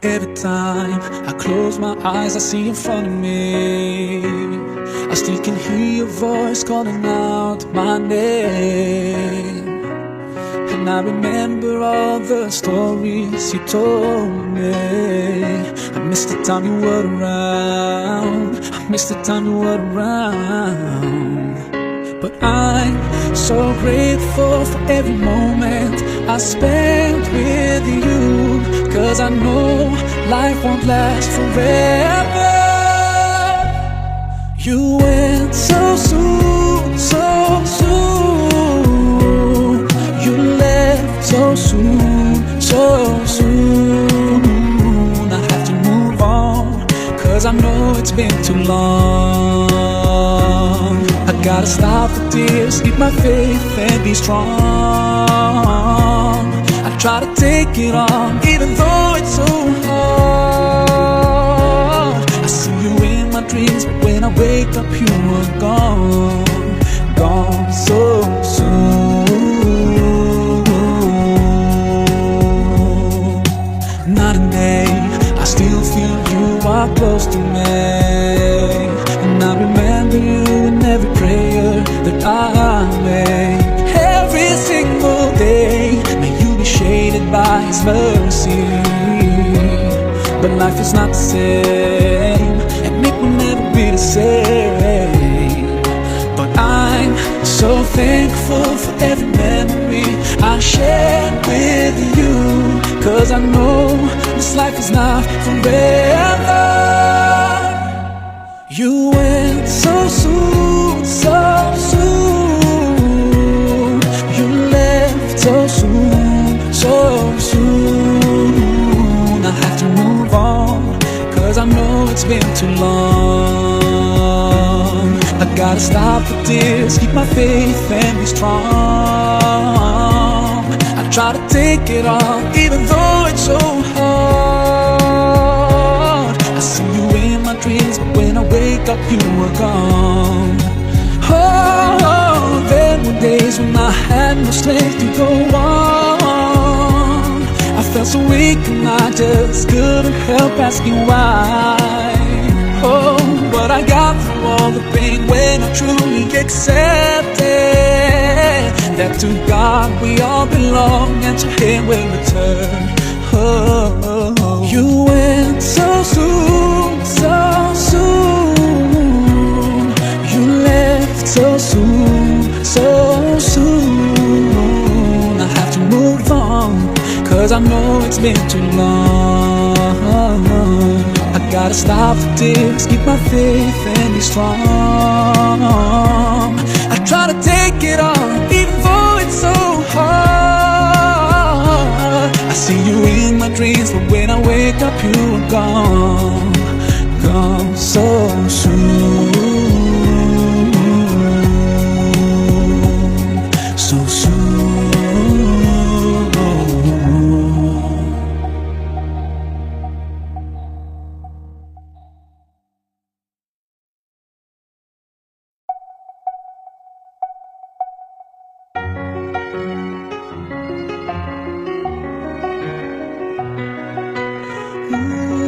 Every time I close my eyes, I see in front of me. I still can hear your voice calling out my name. And I remember all the stories you told me. I miss the time you were around. I miss the time you were around. But I'm so grateful for every moment I spent with you, 'cause I know life won't last forever. You went so soon, so soon. You left so soon, so soon. I have to move on, 'cause I know it's been too long. I gotta stop the tears, keep my faith and be strong. I try to take it on, even though it's so hard. I see you in my dreams, but when I wake up you are gone. Gone so soon. Night and day, I still feel you are close to me. And I remember you in every prayer that I make. Every single day, may you be shaded by His mercy. But life is not the same, and it will never be the same. But I'm so thankful for every memory I shared with you, 'cause I know this life is not forever. You went so soon, so soon. You left so soon, so soon. I have to move on, 'cause I know it's been too long. I gotta stop the tears, keep my faith and be strong. I try to take it on, even though it's so hard. I see you in my dreams, but when I wake up you are gone. Oh, there were days when I had no strength to go on. I felt so weak and I just couldn't help asking why. Oh, but I got through all the pain when I truly accepted that to God we all belong, and to Him we'll return. Oh, you went so soon, so soon. You left so soon, so soon. I have to move on, 'cause I know it's been too long. I gotta stop the tears, keep my faith and be strong. I try to take it on, even though it's so hard. I see you in my dreams, but when I wake up you are gone. Gone so soon, so soon. Ooh.